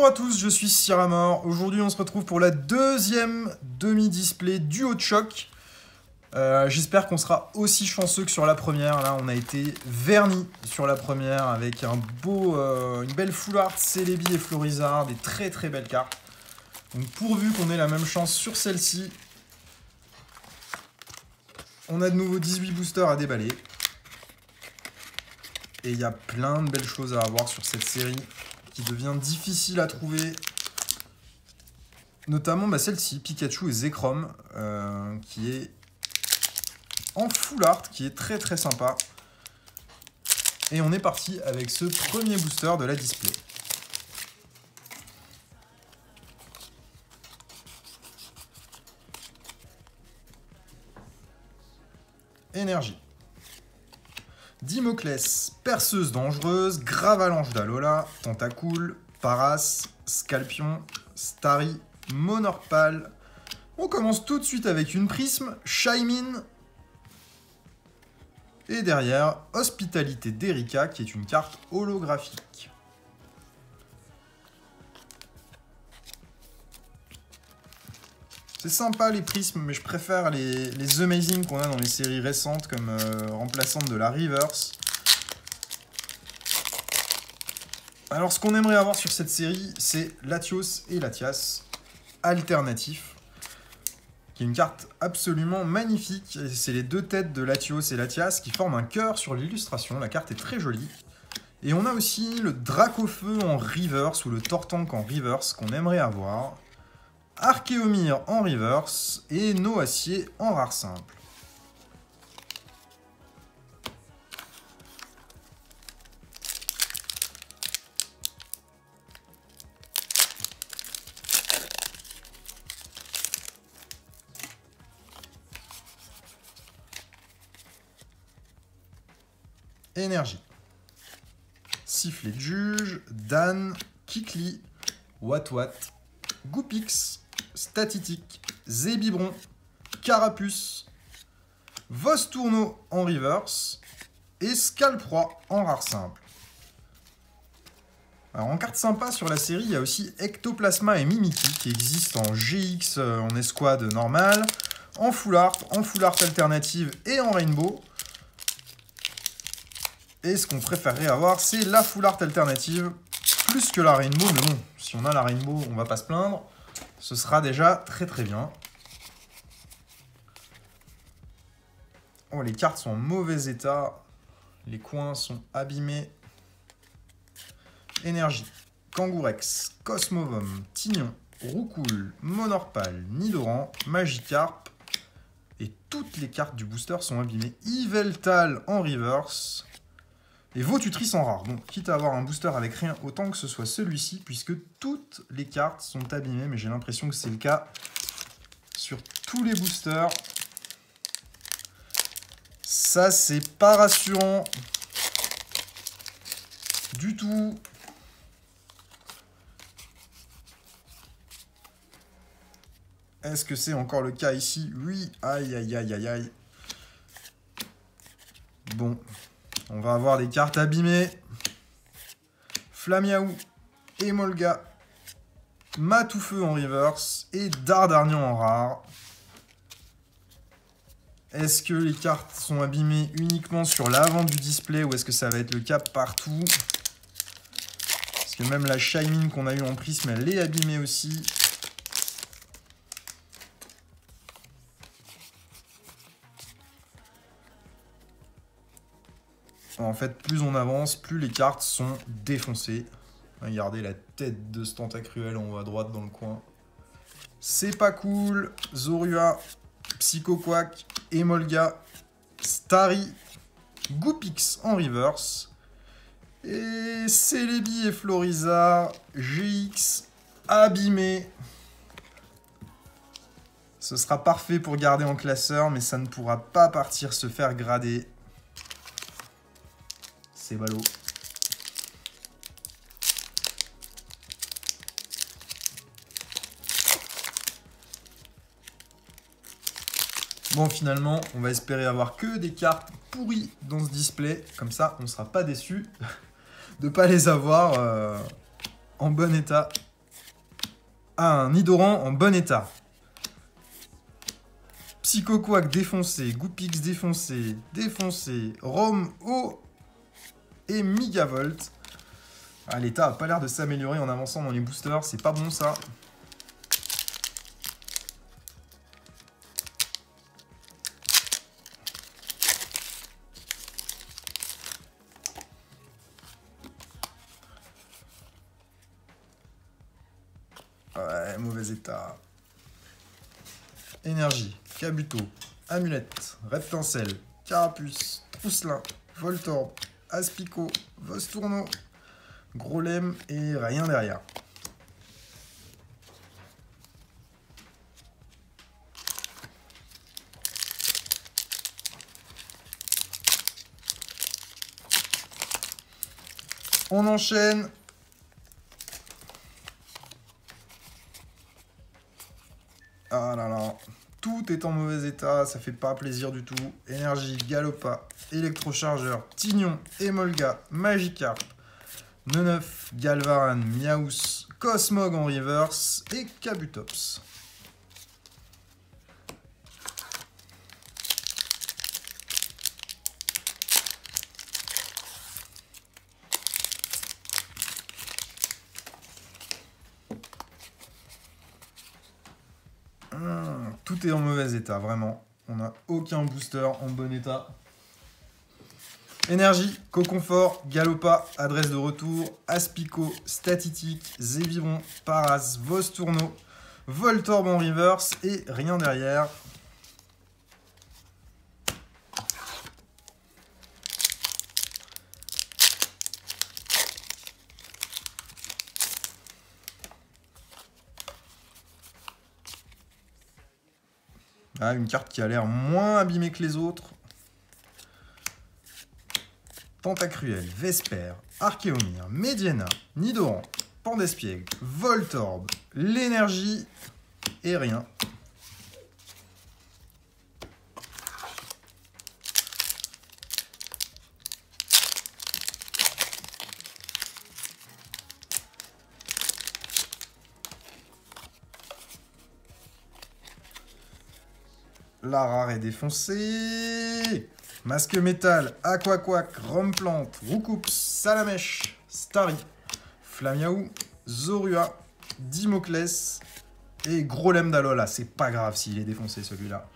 Bonjour à tous, je suis Siramor. Aujourd'hui, on se retrouve pour la deuxième demi-display du haut de choc. J'espère qu'on sera aussi chanceux que sur la première. Là, on a été vernis sur la première avec une belle full art, Celebi et Florizard, des très très belles cartes. Donc pourvu qu'on ait la même chance sur celle-ci, on a de nouveau 18 boosters à déballer. Et il y a plein de belles choses à avoir sur cette série qui devient difficile à trouver. Notamment celle-ci, Pikachu et Zekrom, qui est en full art, qui est très très sympa. Et on est parti avec ce premier booster de la display. Énergie. Dimoclès, perceuse dangereuse, Gravalanche d'Alola, Tentacool, Paras, Scalpion, Starry, Monorpal. On commence tout de suite avec une prisme, Shaymin. Et derrière, Hospitalité d'Erika, qui est une carte holographique. C'est sympa les prismes, mais je préfère les Amazing qu'on a dans les séries récentes comme remplaçante de la Reverse. Alors ce qu'on aimerait avoir sur cette série, c'est Latios et Latias, alternatif, qui est une carte absolument magnifique. C'est les deux têtes de Latios et Latias qui forment un cœur sur l'illustration. La carte est très jolie. Et on a aussi le Dracofeu en Reverse ou le Tortank en Reverse qu'on aimerait avoir. Archéomir en reverse et Noacier en rare simple. Énergie. Sifflet de juge, Dan, Kikli, Watwat, Goupix, Statitique, Zébibron, Carapuce, Vostourneau en reverse et Scalproie en rare simple. Alors en carte sympa sur la série, il y a aussi Ectoplasma et Mimikyu qui existent en GX, en escouade normale, en full art alternative et en rainbow. Et ce qu'on préférerait avoir, c'est la full art alternative plus que la rainbow, mais bon, si on a la rainbow, on va pas se plaindre. Ce sera déjà très très bien. Oh, les cartes sont en mauvais état. Les coins sont abîmés. Énergie. Kangourex, Cosmovum, Tignon, Roucoule, Monorpal, Nidoran, Magikarp. Et toutes les cartes du booster sont abîmées. Yveltal en reverse. Et Votutrice en rare. Donc, quitte à avoir un booster avec rien, autant que ce soit celui-ci, puisque toutes les cartes sont abîmées, mais j'ai l'impression que c'est le cas sur tous les boosters. Ça, c'est pas rassurant du tout. Est-ce que c'est encore le cas ici? Oui. Aïe, aïe, aïe, aïe, aïe. Bon. On va avoir des cartes abîmées. Flamiaou, Emolga, Matoufeu en reverse et Dardarnian en rare. Est-ce que les cartes sont abîmées uniquement sur l'avant du display ou est-ce que ça va être le cas partout? Parce que même la Shaymin qu'on a eu en prisme, elle est abîmée aussi. En fait, plus on avance, plus les cartes sont défoncées. Regardez la tête de ce Tentacruel en haut à droite dans le coin. C'est pas cool. Zorua, Psychoquack, Emolga, Starry, Goupix en reverse. Et Celebi et Florizard, GX abîmé. Ce sera parfait pour garder en classeur, mais ça ne pourra pas partir se faire grader. C'est ballot. Bon, finalement, on va espérer avoir que des cartes pourries dans ce display. Comme ça, on ne sera pas déçu de ne pas les avoir en bon état. un Nidoran en bon état. Psychoquack défoncé, Goopix défoncé, Rom O et Megavolt. Ah, l'état a pas l'air de s'améliorer en avançant dans les boosters, c'est pas bon ça. Ouais, mauvais état. Énergie, Kabuto, Amulette, Reptincelle, Carapuce, Trousselin, Voltorb, Aspico, Vostourno, Grolem et rien derrière. On enchaîne. Ah là là. Tout est en mauvais état, ça fait pas plaisir du tout. Énergie, Galopa, Électrochargeur, Tignon, Emolga, Magikarp, Neneuf, Galvaran, Miaus, Cosmog en reverse et Kabutops. Tout est en mauvais état, vraiment. On n'a aucun booster en bon état. Énergie, Coconfort, Galopa, adresse de retour, Aspico, Statitique, Zévibron, Paras, Vostourno, Voltorb en reverse et rien derrière. Ah, une carte qui a l'air moins abîmée que les autres. Tentacruel, Vesper, Archéomir, Mediena, Nidoran, Pandespiègle, Voltorb, l'énergie et rien. La rare est défoncée. Masque métal, Aquaquack, Romplante, Roucoups, Salamèche, Starry, Flamiaou, Zorua, Dimoclès et Grolem d'Alola. C'est pas grave s'il est défoncé celui-là.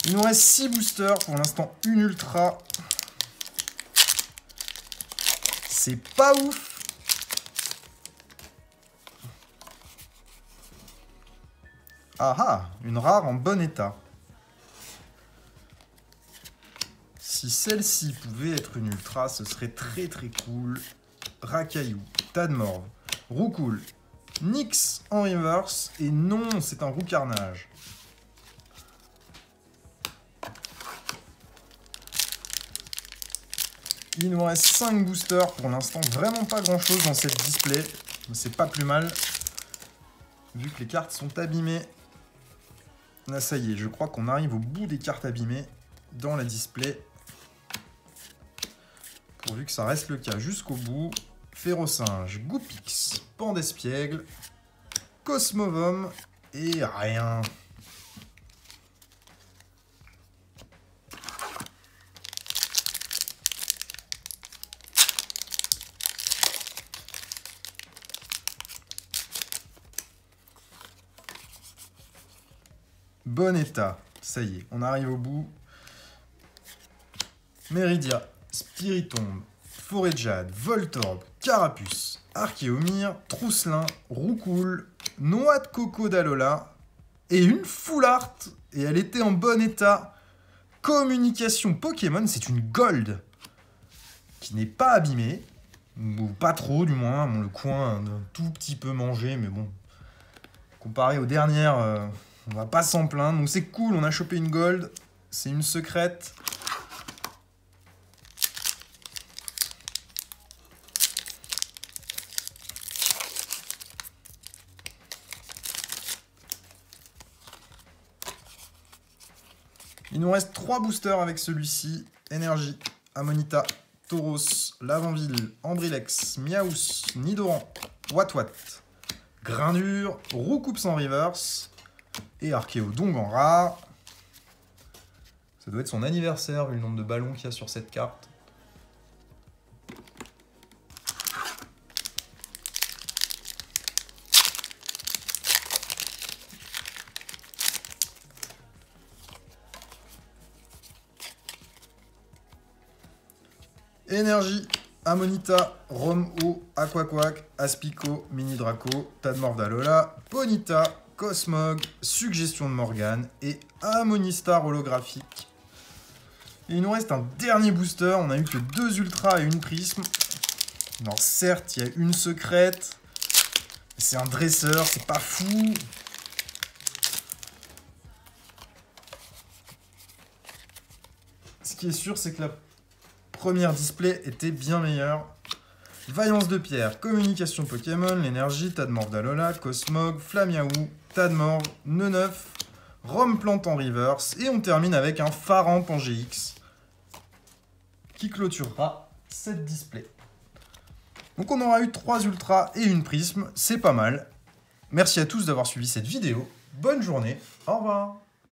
Il nous reste 6 boosters. Pour l'instant, une ultra. C'est pas ouf. Ah ah, une rare en bon état. Si celle-ci pouvait être une ultra, ce serait très très cool. Rakaillou, Tadmorve, Roucoule, Nyx en reverse. Et non, c'est un Roucarnage. Il nous reste 5 boosters pour l'instant. Vraiment pas grand chose dans cette display. Mais c'est pas plus mal. Vu que les cartes sont abîmées. Là, ça y est, je crois qu'on arrive au bout des cartes abîmées dans la display. Pourvu que ça reste le cas jusqu'au bout. Férocinge, Goopix, Pandespiègle, Cosmovum et rien. Bon état, ça y est, on arrive au bout. Méridia, Spiritomb, Forêt-de-Jade, Voltorb, Carapuce, Archéomir, Trousselin, Roucoule, Noix de Coco d'Alola et une full art. Et elle était en bon état. Communication Pokémon, c'est une gold qui n'est pas abîmée. Ou pas trop du moins, bon, le coin un tout petit peu mangé, mais bon. Comparé aux dernières... on va pas s'en plaindre, donc c'est cool, on a chopé une gold, c'est une secrète. Il nous reste 3 boosters avec celui-ci. Énergie, Amonita, Tauros, Lavanville, Ambrilex, Miaous, Nidoran, Watwat, Grindur, Roucoups en reverse et Archéodon en rare. Ça doit être son anniversaire vu le nombre de ballons qu'il y a sur cette carte. Énergie, Amonita, Rom-O, Aquaquack, Aspico, Mini Draco, Tadmordalola, Ponyta, Cosmog, Suggestion de Morgane et Amonistar holographique. Et il nous reste un dernier booster, on a eu que 2 ultras et une prisme. Alors certes, il y a une secrète, c'est un dresseur, c'est pas fou. Ce qui est sûr, c'est que la première display était bien meilleure. Vaillance de pierre, communication Pokémon, l'énergie, Tadmordalola, Cosmog, Flamiaou, Tadmord, Neneuf, Romplante en reverse. Et on termine avec un Pharamp en GX qui clôturera cette display. Donc on aura eu 3 ultras et une prisme, c'est pas mal. Merci à tous d'avoir suivi cette vidéo. Bonne journée, au revoir.